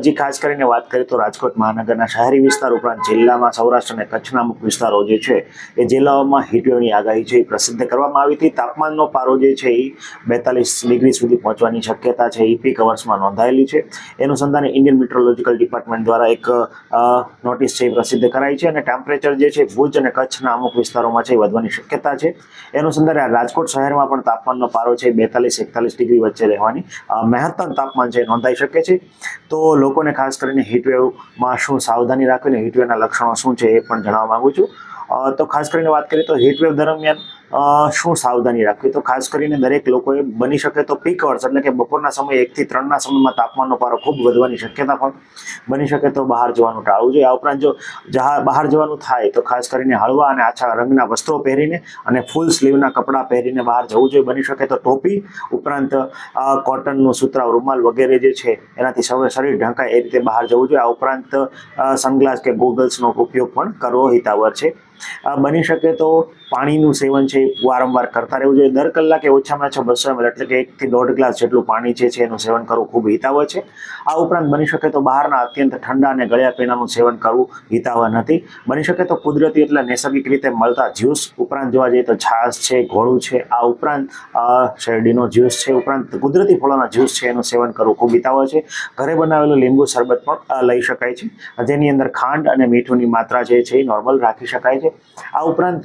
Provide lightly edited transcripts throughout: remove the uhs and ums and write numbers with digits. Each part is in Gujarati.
જે ખાસ કરીને વાત કરીએ તો રાજકોટ મહાનગરના શહેરી વિસ્તાર ઉપરાંત જિલ્લામાં સૌરાષ્ટ્ર અને કચ્છના અમુક વિસ્તારો જે છે એ જિલ્લાઓમાં હીટવેવની આગાહી છે એ પ્રસિદ્ધ કરવામાં આવી હતી. તાપમાનનો પારો જે છે એ 42 ડિગ્રી સુધી પહોંચવાની શક્યતા છે એ પીક અવર્સમાં નોંધાયેલી છે. એનું સંધાને ઇન્ડિયન મેટ્રોલોજીકલ ડિપાર્ટમેન્ટ દ્વારા એક નોટિસ છે એ પ્રસિદ્ધ કરાઈ છે અને ટેમ્પરેચર જે છે ભુજ અને કચ્છના અમુક વિસ્તારોમાં છે એ વધવાની શક્યતા છે. એનું સંધાને રાજકોટ શહેરમાં પણ તાપમાનનો પારો છે 42-41 ડિગ્રી વચ્ચે રહેવાની મહત્તમ તાપમાન છે નોંધાઈ શકે છે. તો લોકોને ખાસ કરીને હીટવેવમાં શું સાવધાની રાખવી ને હીટવેવના લક્ષણો શું છે એ પણ જણાવવા માંગુ છું. તો ખાસ કરીને વાત કરીએ તો હીટવેવ દરમિયાન શું સાવધાની રાખવી, તો ખાસ કરીને દરેક લોકોએ બની શકે તો પીક અવર્સ એટલે કે બપોરના સમયે 1 થી 3ના સમયમાં તાપમાનનો પારો ખૂબ વધવાની શક્યતા હોય. બની શકે તો બહાર જવાનું ટાળવું જોઈએ. આ ઉપરાંત જો બહાર જવાનું થાય તો ખાસ કરીને હળવા અને આછા રંગના વસ્ત્રો પહેરીને અને ફૂલ સ્લીવના કપડાં પહેરીને બહાર જવું જોઈએ. બની શકે તો ટોપી ઉપરાંત કોટનનું સુતરાઉ રૂમાલ વગેરે જે છે એનાથી શરીર ઢંકાય એ રીતે બહાર જવું જોઈએ. આ ઉપરાંત સનગ્લાસ કે ગોગલ્સનો ઉપયોગ પણ કરવો હિતાવહ છે. બની શકે તો પાણીનું સેવન છે વારંવાર કરતા રહેવું જોઈએ. દર કલાકે ઓછામાં ઓછા 200 ml એટલે કે 1 થી 1.5 ગ્લાસ જેટલું પાણી છે એનું સેવન કરવું ખૂબ હિતાવહ છે. આ ઉપરાંત બની શકે તો બહારના અત્યંત ઠંડા અને ગળ્યા પીણાનું સેવન કરવું હિતાવહ નથી. બની શકે તો કુદરતી એટલે નૈસર્ગિક રીતે મળતા જ્યુસ ઉપરાંત જોવા જઈએ તો છાશ છે, ઘોળું છે, આ ઉપરાંત શેરડીનો જ્યુસ છે, ઉપરાંત કુદરતી ફળોના જ્યુસ છે એનું સેવન કરવું ખૂબ હિતાવહ છે. ઘરે બનાવેલું લીંબુ શરબત પણ લઈ શકાય છે, જેની અંદર ખાંડ અને મીઠુંની માત્રા જે છે એ નોર્મલ રાખી શકાય છે. આ ઉપરાંત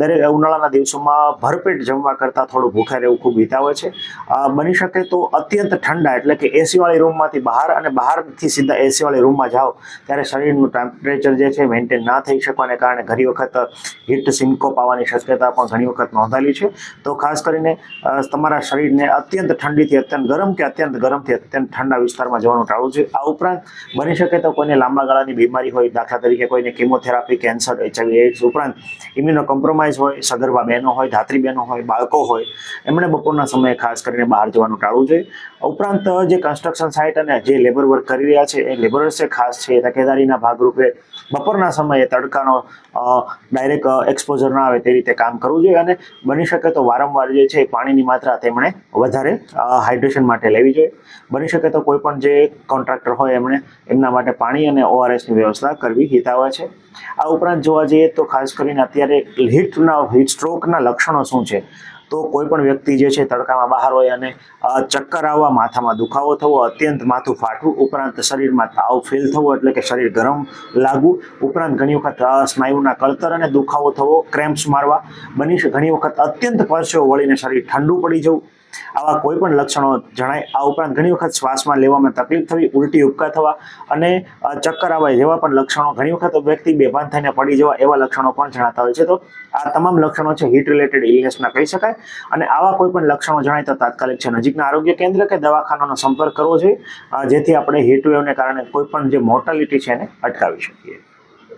દરેક ઉનાળાના દિવસોમાં ભરપેટ જમવા કરતાં થોડું ભૂખ્યા રહેવું ખૂબ હિતાવહ છે. બની શકે તો અત્યંત ઠંડા એટલે કે એસીવાળી રૂમમાંથી બહાર અને બહારથી સીધા એસીવાળી રૂમમાં જાઓ ત્યારે શરીરનું ટેમ્પરેચર જે છે મેન્ટેન ના થઈ શકવાને કારણે ઘણી વખત હીટ સિન્કોપ આવવાની શક્યતા પણ ઘણી વખત નોંધાયેલી છે. તો ખાસ કરીને તમારા શરીરને અત્યંત ઠંડીથી અત્યંત ગરમ કે અત્યંત ગરમથી અત્યંત ઠંડા વિસ્તારમાં જવાનું ટાળવું જોઈએ. આ ઉપરાંત બની શકે તો કોઈને લાંબા ગાળાની બીમારી હોય, દાખલા તરીકે કોઈને કિમોથેરાપી, કેન્સર, HIV, એઇડ્સ ઉપરાંત ઇમ્યુનો કોમ્પ્રોમાઇઝ હોય, સગર્ભા બહેનો હોય, ધાત્રી બહેનો હોય, બાળકો હોય, એમણે બપોરના સમયે ખાસ કરીને બહાર જવાનું ટાળવું જોઈએ. ઉપરાંત જે કન્સ્ટ્રક્શન સાઇટ અને જે લેબર વર્ક કરી રહ્યા છે એ લેબરર્સે ખાસ છે તકેદારીના ભાગરૂપે બપોરના સમયે તડકાનો ડાયરેક્ટ એક્સપોઝર ના આવે તે રીતે કામ કરવું જોઈએ અને બની શકે તો વારંવાર જે છે પાણીની માત્રા તેમણે વધારે હાઇડ્રેશન માટે લેવી જોઈએ. બની શકે તો કોઈ પણ જે કોન્ટ્રાક્ટર હોય એમના માટે પાણી અને ORSની વ્યવસ્થા કરવી હિતાવહ છે. આ ઉપરાંત જોવા જઈએ તો ખાસ કરીને અત્યારે હીટ સ્ટ્રોકના લક્ષણો શું છે, તો કોઈ પણ વ્યક્તિ જે છે તડકામાં બહાર હોય અને ચક્કર આવવા, માથામાં દુખાવો થવો, અત્યંત માથું ફાટવું, ઉપરાંત શરીરમાં તાવ ફીલ થવો એટલે કે શરીર ગરમ લાગવું, ઉપરાંત ઘણી વખત સ્નાયુના કળતર અને દુખાવો થવો, ક્રેમ્પ્સ મારવા, ઘણી વખત અત્યંત પરસેવો વળીને શરીર ઠંડુ પડી જવું, આવા કોઈ પણ લક્ષણો જણાય. આ ઉપરાંત ઘણી વખત શ્વાસમાં લેવામાં તકલીફ થવી, ઉલટી ઉપકા થવા અને ચક્કર આવવા જેવા પણ લક્ષણો, ઘણી વખત વ્યક્તિ બેભાન થઈને પડી જવા એવા લક્ષણો પણ જણાતા હોય છે. તો આ તમામ લક્ષણો છે હીટ રિલેટેડ ઇલનેસના કહી શકાય અને આવા કોઈ પણ લક્ષણો જણાય તો તાત્કાલિક છે નજીકના આરોગ્ય કેન્દ્ર કે દવાખાનાનો સંપર્ક કરવો જોઈએ, જેથી આપણે હીટ વેવને કારણે કોઈ પણ જે મોર્ટાલિટી છે એને અટકાવી શકીએ.